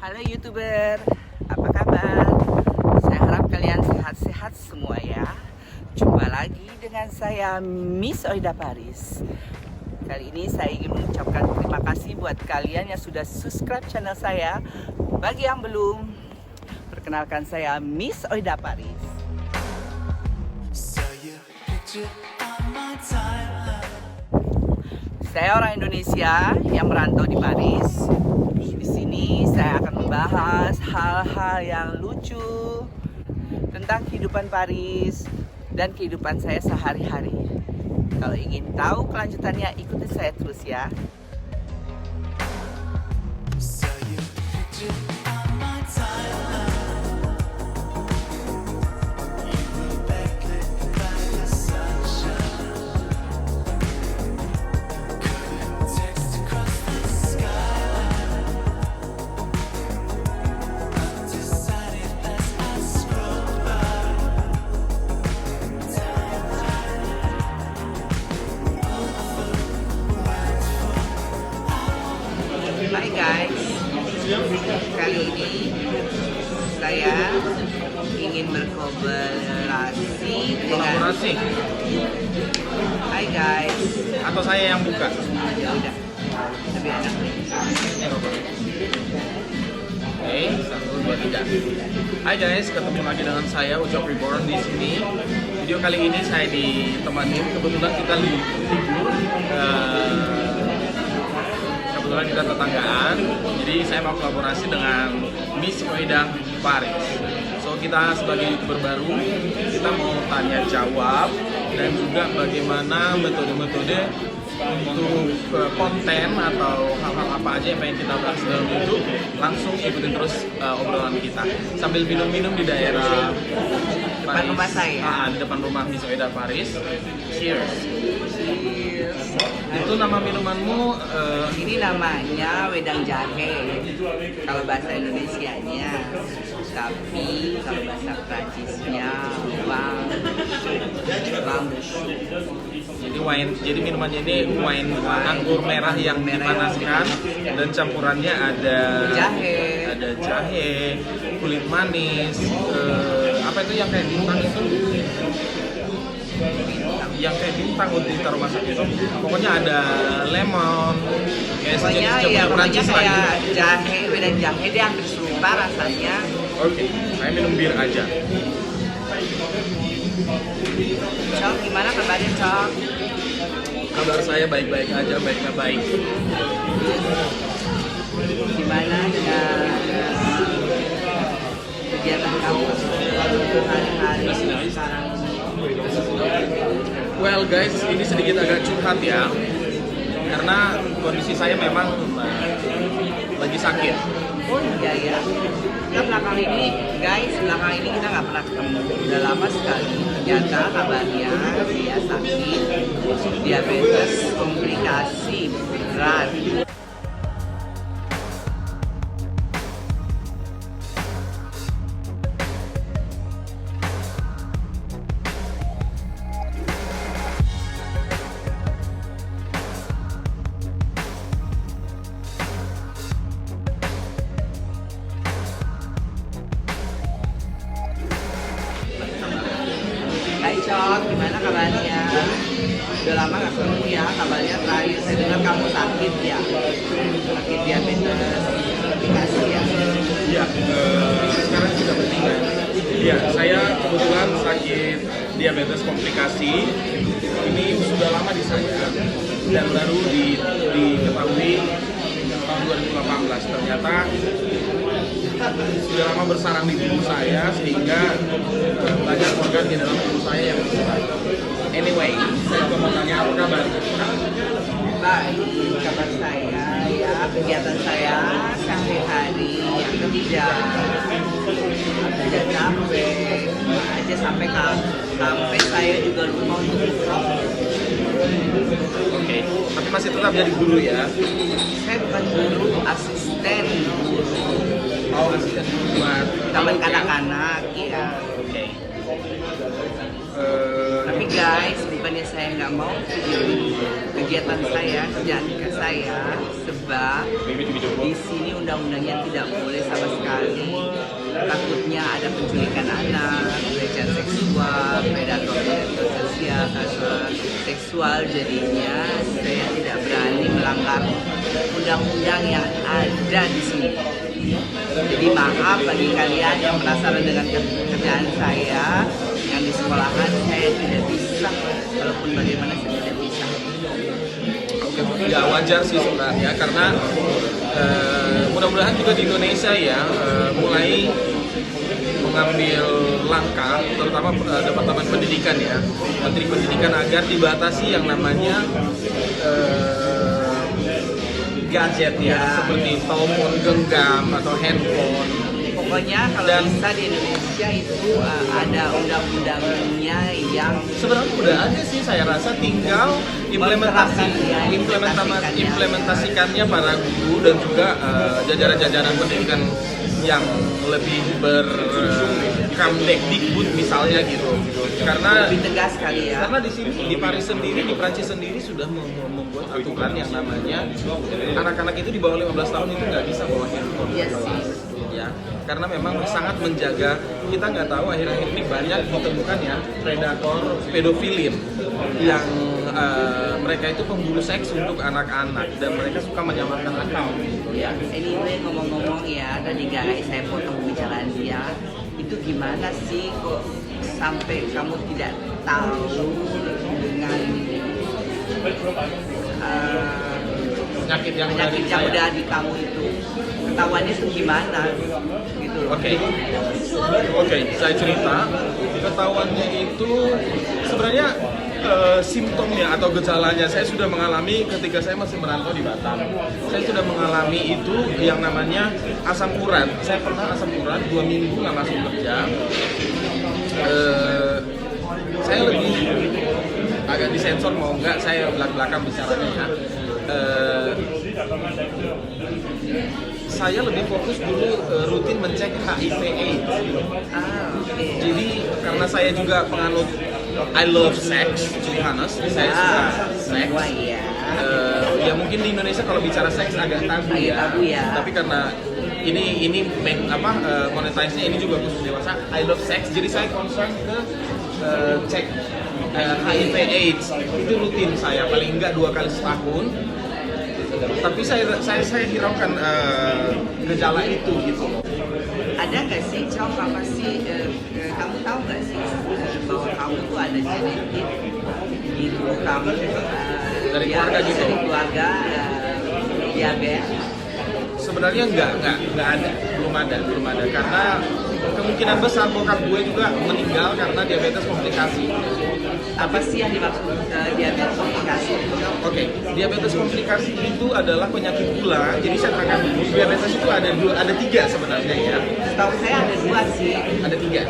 Halo YouTuber, apa kabar? Saya harap kalian sehat-sehat semua ya. Jumpa lagi dengan saya Miss Oida Paris. Kali ini saya ingin mengucapkan terima kasih buat kalian yang sudah subscribe channel saya. Bagi yang belum, perkenalkan saya Miss Oida Paris. Saya orang Indonesia yang merantau di Paris. Di sini saya akan membahas hal-hal yang lucu tentang kehidupan Paris dan kehidupan saya sehari-hari. Kalau ingin tahu kelanjutannya, ikuti saya terus ya. Hai guys, kali ini saya ingin berkolaborasi dengan Hai guys, atau saya yang buka? ya udah, lebih enak. Oke, 1, 2, 3. Hai guys, ketemu lagi dengan saya Ucap Reborn di sini. Video kali ini saya ditemani, kebetulan kita libur. Kebetulan kita tetanggaan, jadi saya mau kolaborasi dengan Miss Oida Paris. So kita sebagai YouTuber baru, kita mau tanya jawab dan juga bagaimana metode-metode untuk konten atau hal-hal apa aja yang pengen kita bahas dalam YouTube. Langsung ikutin terus obrolan kita sambil minum-minum di daerah Depan rumah saya. Di depan rumah Miss Oida Paris. Cheers. Cheers. Itu nama minumanmu? Ini namanya wedang jahe kalau bahasa Indonesianya, tapi kalau bahasa Prancisnya bang Jadi minumannya ini wine anggur merah yang dipanaskan dan campurannya ada jahe, kulit manis, apa itu yang kayak bintang itu? Yang kayak bintang untuk ditaruh masak itu, pokoknya ada lemon, pokoknya kayak jahe, wedang jahe dia hampir serupa rasanya. Oke, saya minum bir aja. Cok, gimana kabarnya Cok? Kabar saya baik-baik aja, baiknya baik. Gimana dengan kegiatan kamu hari-hari sekarang? Well guys, ini sedikit agak curhat ya, karena kondisi saya memang lagi sakit. Oh iya ya, kita belakang ini kita nggak pernah ketemu, udah lama sekali. Ternyata kabarnya dia sakit diabetes komplikasi berat. Hai Cok, gimana kabarnya? Udah lama gak ketemu ya, kabarnya terakhir saya dengar kamu sakit ya. Sakit diabetes komplikasi ya. Iya, sekarang sudah bertindak. Iya, saya kebetulan sakit diabetes komplikasi. Ini sudah lama di saya dan baru diketahui tahun 2018. Ternyata sudah lama bersarang di tubuh saya sehingga banyak organ di dalam tubuh saya yang rusak. Anyway, saya mau tanya apa kabar? Baik, kabar saya ya, kegiatan saya sehari-hari yang kerja capek aja sampai saya juga lupa untuk merokok. Oke, tapi masih tetap jadi guru ya? Saya bukan guru, asisten guru. Oh, asisten buat Taman kanak-kanak, iya. Oke. Tapi guys, bukannya saya nggak mau video kegiatan saya, kerjaan saya, sebab di sini undang-undangnya tidak boleh sama sekali. Takutnya ada penculikan anak, pelecehan seksual, predator sosial, seksual. Jadinya saya tidak berani melanggar undang-undang yang ada di sini. Jadi maaf bagi kalian yang penasaran dengan kerjaan saya yang di sekolahan, saya tidak bisa. Walaupun bagaimana saya tidak bisa. Ya wajar sih sebenarnya, karena mudah-mudahan juga di Indonesia ya mulai mengambil langkah, terutama Departemen Pendidikan ya, Menteri Pendidikan, agar dibatasi yang namanya gadget ya, seperti telepon genggam atau handphone. Pokoknya kalau bisa di Indonesia itu ada undang-undangnya yang sebenarnya udah ada sih, saya rasa tinggal implementasikannya para guru dan juga jajaran-jajaran pendidikan yang lebih Kemdikbud misalnya gitu. Karena lebih tegas kali ya. Karena di sini di Paris sendiri, di Prancis sendiri sudah membuat aturan yang namanya anak-anak itu di bawah 15 tahun itu nggak bisa bawa handphone. Iya sih. Ya, karena memang sangat menjaga. Kita nggak tahu akhir-akhir ini banyak ditemukan ya predator pedofilin yang mereka itu pemburu seks untuk anak-anak dan mereka suka menyamarkan akun. Ya, anyway ngomong-ngomong ya, tadi guys saya potong pembicaraan dia. Itu gimana sih kok sampai kamu tidak tahu dengan penyakit yang udah di kamu itu? Ketahuannya itu gimana gitu loh. Oke, saya cerita. Ketahuannya itu sebenarnya simptomnya atau gejalanya saya sudah mengalami ketika saya masih merantau di Batam. Saya sudah mengalami itu yang namanya asam urat. Saya pernah asam urat 2 minggu nggak masuk kerja. Saya lebih agak disensor mau nggak, saya belak-belakan bicaranya ya. Saya lebih fokus dulu rutin mencek HIV/AIDS. Jadi karena saya juga penganut I love sex, to be honest, saya suka seks. Ya mungkin di Indonesia kalau bicara seks agak tabu ya. Tapi karena ini monetize-nya ini juga khusus dewasa, I love sex. Jadi saya concern ke cek HIV/AIDS itu rutin saya, paling enggak 2 kali setahun. Tapi saya hiraukan gejala itu gitu loh. Ada nggak sih, Cok, apa sih, kamu tahu nggak sih bahwa kamu tuh ada genetik gitu, kamu dari keluarga gitu? Dari keluarga diabetes? Sebenarnya enggak ada, belum ada karena kemungkinan besar bokap gue juga meninggal karena diabetes komplikasi. Apa sih yang dimaksud diabetes komplikasi? Oke, diabetes komplikasi itu adalah penyakit gula. Jadi saya terangkan dulu, diabetes itu ada 3 sebenarnya ya. Tahu saya ada 2 sih. Ada 3.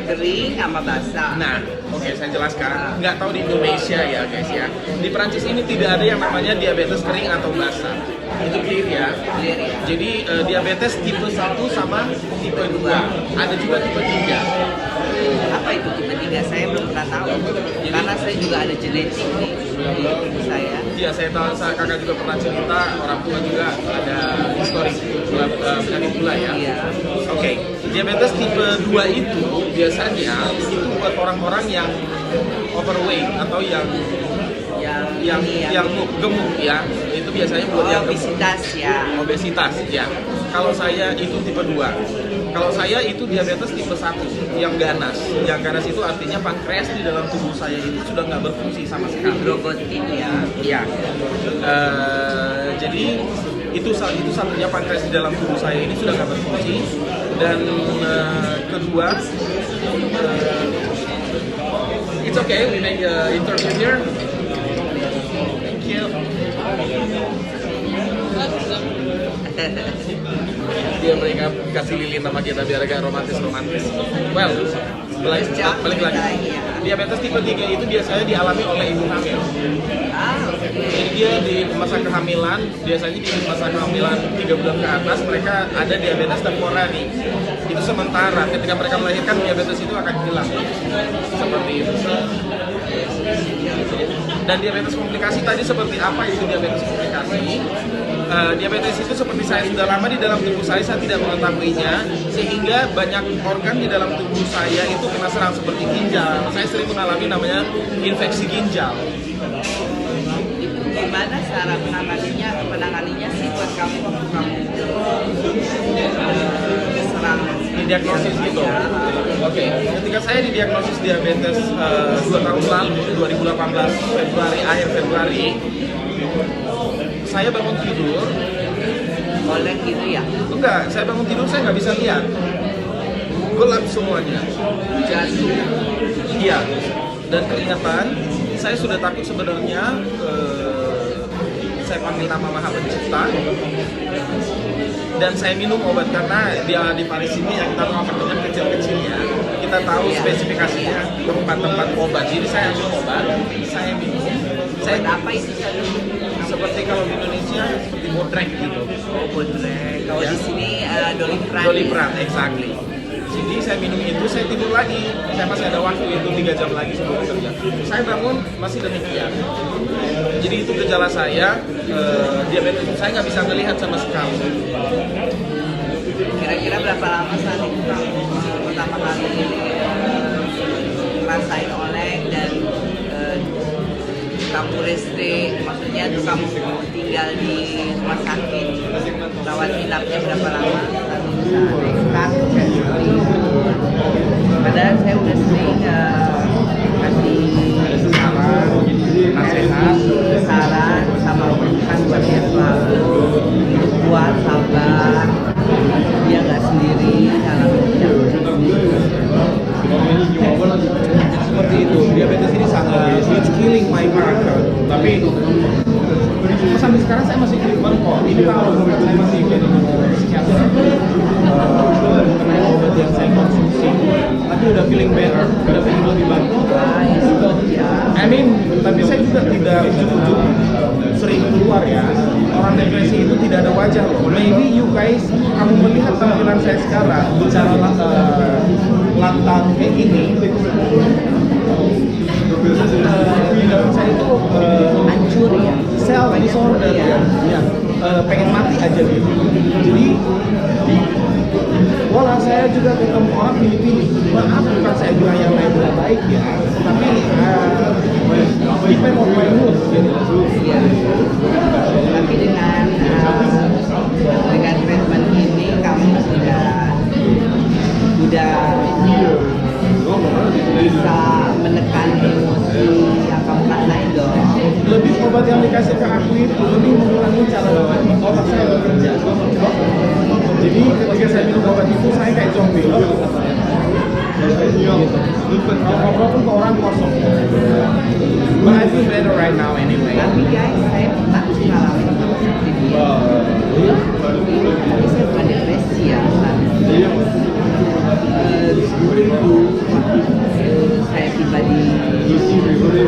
Kering sama basah. Nah, oke, saya jelaskan. Nggak tahu di Indonesia ya guys ya. Di Prancis ini tidak ada yang namanya diabetes kering atau basah. Itu clear ya. Jadi diabetes tipe 1 sama tipe 2. Ada juga tipe 3. Apa itu tipe 3? Saya belum pernah tahu. Karena saya juga ada genetik nih di tubuh saya. Iya, saya tahu, kakak juga pernah cerita, orang tua juga ada historis penyakit gula ya. Iya. Oke, diabetes tipe 2 itu biasanya itu buat orang-orang yang overweight atau yang gemuk ya. Itu biasanya buat yang obesitas ya. Obesitas ya. Kalau saya itu tipe 2. Kalau saya itu diabetes tipe 1 yang ganas. Yang ganas itu artinya pankreas di dalam tubuh saya itu sudah nggak berfungsi sama sekali. Grogotin ya. Iya. Jadi itu satunya pankreas di dalam tubuh saya ini sudah nggak berfungsi. Dan kedua, it's okay, we make interview here. Thank you. Dia mereka kasih lilin sama kita biar agak romantis. Well, balik lagi. Diabetes tipe 3 itu biasanya dialami oleh ibu hamil. Jadi dia di masa kehamilan, biasanya di masa kehamilan 3 bulan ke atas mereka ada diabetes temporari. Itu sementara, ketika mereka melahirkan diabetes itu akan hilang. Seperti itu. Dan diabetes komplikasi tadi seperti apa itu diabetes komplikasi? Diabetes itu seperti saya sudah lama di dalam tubuh saya tidak mengetahuinya, sehingga banyak organ di dalam tubuh saya itu kena serang seperti ginjal. Saya sering mengalami namanya infeksi ginjal. Gimana cara penanganinya sih buat kamu waktu kamu serang Diagnosis gitu. Oke. Ketika saya didiagnosis diabetes 2 tahun lalu, 2018 Februari, akhir Februari, saya bangun tidur. oleh gitu ya? Enggak, saya bangun tidur saya nggak bisa lihat. Gelap semuanya. Jantung. Iya. Dan keringatan, saya sudah takut sebenarnya. Saya panggil nama Maha Pencipta. Dan saya minum obat karena dia di Paris ini yang kita tahu apartemen kecil-kecilnya. Kita tahu spesifikasinya tempat-tempat obat. Jadi saya ambil obat, saya minum. Saya Apa itu? seperti kalau di Indonesia seperti bodrek gitu. Oh, bodrek. Kalau Ya. di sini Dolipran. Dolipran, exactly. Jadi saya minum itu, saya tidur lagi. Saya masih ada waktu itu 3 jam lagi sebelum kerja. Saya bangun masih demikian. Jadi itu gejala saya, diabetes. Saya nggak bisa melihat sama sekali. Kira-kira berapa lama saat itu kamu pertama kali ngerasain oleh dan kamu restri, maksudnya tuh kamu tinggal di rumah sakit, rawat inapnya berapa lama? Lalu bisa nekat, padahal saya udah sering kasih saran sama bukan buat dia selalu kuat, sabar, dia nggak sendiri dalam Seperti itu, diabetes ini sangat it's killing my character. Tapi sampai sekarang saya masih treatment kok. Ini kalau saya masih psikiater, karena obat yang saya konsumsi. Tapi udah feeling better, udah feeling lebih baik. I mean, tapi saya juga tidak ujuk-ujuk sering keluar ya. Orang depresi itu tidak ada wajah loh. Maybe you guys, kamu melihat tampilan saya sekarang, bicara lantang kayak gini. Di dalam saya itu hancur ya, self disorder ya, pengen mati aja gitu. Jadi wala saya juga ketemu orang pilih-pilih. Maaf bukan saya bilang yang lain tidak baik ya, tapi depend on my mood gitu. ya. Tapi dengan treatment ini kamu sudah bisa menekan emosi yang kamu rasain dong. Lebih obat yang dikasih ke aku itu lebih mengurangi cara otak saya bekerja. Jadi ketika saya minum obat itu saya kayak zombie. Ngobrol pun ke orang kosong. But I feel better right now anyway. Tapi guys, saya pernah mengalami seperti dia. Tapi saya bukan depresi ya. Dulu saya tiba di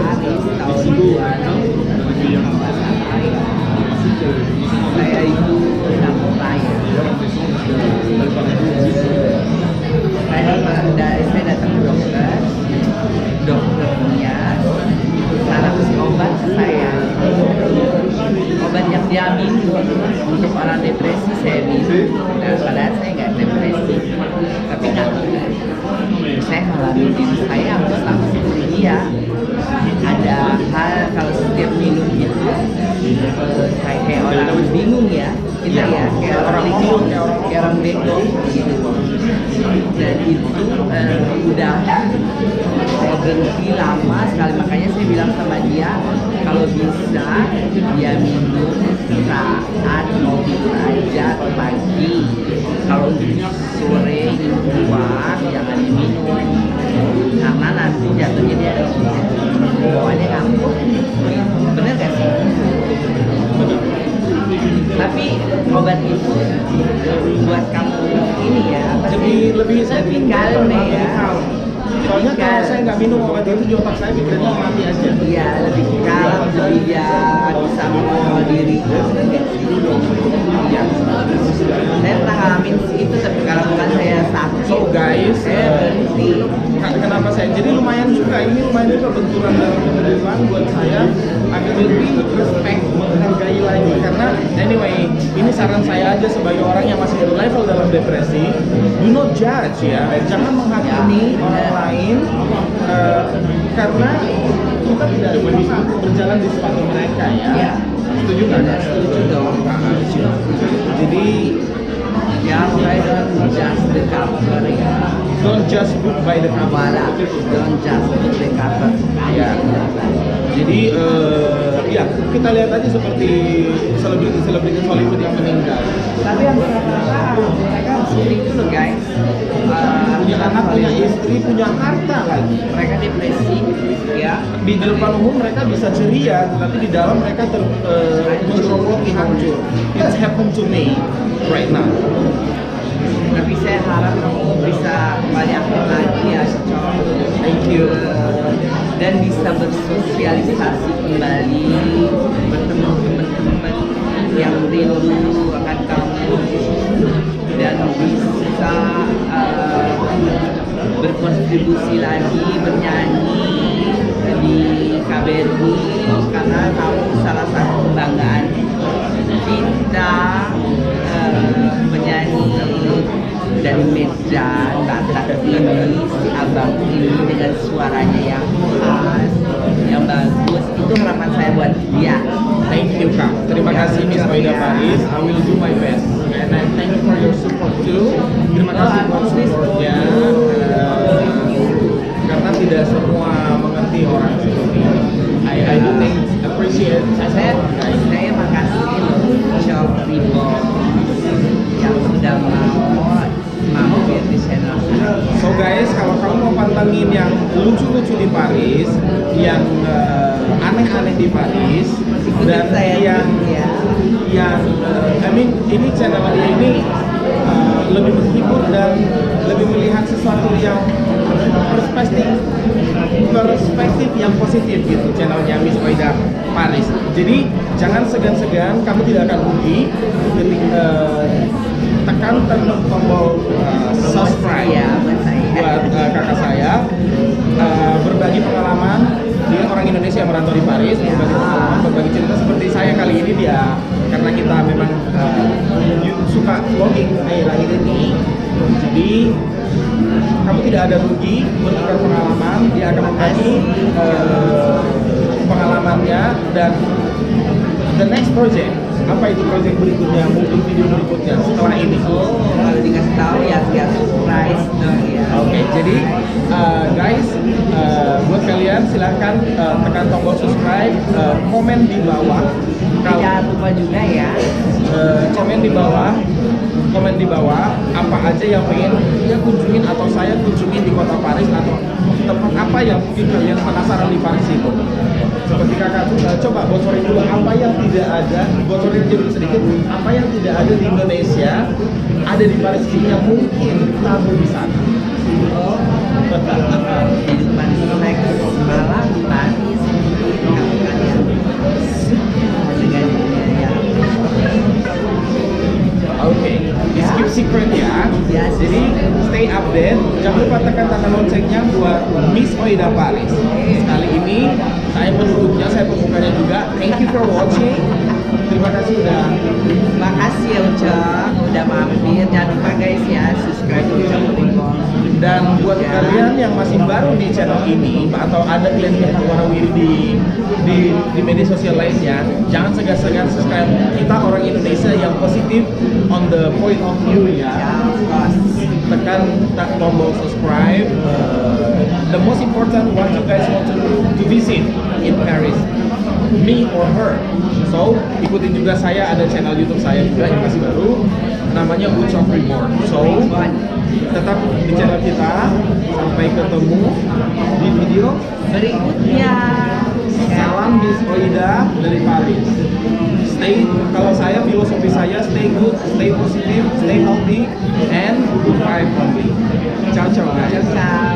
Paris tahun 2000, saya itu sedang kaya. Saya datang ke dokternya karena kasih obat ke saya, obat yang dia minum untuk orang depresi saya minum. Nah, padahal saya nggak depresi, tapi nggak, saya ngalamin diri saya hampir sama seperti dia. Ada hal kalau setiap minum itu saya kayak orang bingung ya, kita ya kayak orang bingung, kayak orang bego gitu. Dan itu udah saya berhenti lama sekali, makanya saya bilang sama dia kalau bisa dia minum saat mau tidur aja pagi, kalau sore keluar jangan diminum karena nanti jatuhnya dia bawaannya ngantuk. Bener gak sih? Tapi obat itu buat kamu ini ya lebih saya lebih kalem ya. Soalnya kalau saya nggak minum obat itu di otak saya pikirannya mati aja. Iya, lebih kalem, lebih dia bisa mengontrol diri. Iya. Saya pernah ngalamin itu, tapi kalau bukan saya sakit, So guys, saya berhenti. kenapa saya jadi lumayan juga benturan dalam buat saya agak lebih respect, menghargai lagi. Karena anyway, ini saran saya aja sebagai orang yang masih level dalam depresi, do not judge ya, jangan menghakimi orang lain karena kita tidak bisa berjalan di sepatu mereka ya. Setuju nggak? Setuju dong. Jadi Ya, makanya don't just the cover ya. don't judge book by the cover. Wala, don't just the cover. Ya. Jadi ya kita lihat aja seperti selebriti Hollywood yang meninggal. Tapi yang rata-rata mereka seperti itu loh guys. Punya anak, punya istri, punya harta lagi. Mereka depresi, ya. Di depan umum mereka bisa ceria, tetapi di dalam mereka menceroboti hancur. It's happened to me right now. Tapi saya harap kamu bisa kembali aktif lagi ya, Cocok. Thank you. Dan bisa bersosialisasi kembali, bertemu teman-teman yang rindu akan kamu, dan bisa berkontribusi lagi, bernyanyi di KBRI, karena kamu salah satu kebanggaan kita, penyanyi dari Medan, Batak ini, si abang ini dengan suaranya yang khas, yang bagus. Itu harapan saya buat dia. Thank you Kak. Terima kasih Miss Oida Paris. I will do my best. And I thank you for your support too. Terima kasih buat supportnya. Karena tidak semua mengerti orang seperti ini. I do think appreciate Saya makasih loh, Chop Ribo yang sudah mau mampir di channel saya. So guys, kalau kamu mau pantengin yang lucu-lucu di Paris, yang aneh-aneh di Paris, dan saya I mean ini channel ini lebih menghibur dan lebih melihat sesuatu yang perspektif yang positif gitu, channelnya Miss Oida Paris. Jadi jangan segan-segan, kamu tidak akan rugi ketika tekan tombol subscribe Ya, buat kakak saya, berbagi pengalaman dia orang Indonesia yang merantau di Paris, berbagi pengalaman, berbagi cerita seperti saya kali ini dia, karena kita memang suka vlogging akhir-akhir ini. Jadi kamu tidak ada rugi, bertukar pengalaman, dia akan berbagi pengalamannya, dan the next project, apa itu project berikutnya, mungkin video berikutnya setelah ini. Oh, kalau dikasih tahu ya surprise dong ya. Oke, jadi guys, buat kalian silahkan tekan tombol subscribe, komen di bawah. Jangan lupa juga ya. Komen di bawah apa aja yang pengen dia kunjungin atau saya kunjungin di kota Paris, atau tempat apa yang mungkin kalian penasaran di Paris itu. Seperti kakak coba bocorin dulu apa yang tidak ada, bocorin aja dulu sedikit, apa yang tidak ada di Indonesia ada di Paris ini yang mungkin tabu di sana. Oh, kehidupan seks malam di Paris, kalau kalian dengan ya. Oke, it's keep secret ya. Yes. Jadi stay update. Jangan lupa tekan tanda loncengnya buat Miss Oida Paris. Kali ini saya penutupnya, saya pembukanya juga. Thank you for watching. Terima kasih udah. Makasih ya Ucok, udah mampir. Jangan lupa guys ya, subscribe Ucok Rimbong. Dan buat kalian yang masih baru di channel ini atau ada klien Kak Warawiri di media sosial lainnya, jangan segan-segan subscribe. Kita orang Indonesia yang positif on the point of view ya. Tekan tombol subscribe. The most important, what you guys want to visit in Paris, me or her. So ikutin juga saya, ada channel YouTube saya juga yang masih baru, namanya Ucok Reborn. So tetap di channel kita. Sampai ketemu di video berikutnya. Salam Miss Oida dari Paris. Stay, kalau saya filosofi saya stay good, stay positive, stay healthy, and good vibe only. Ciao ciao guys. Ciao.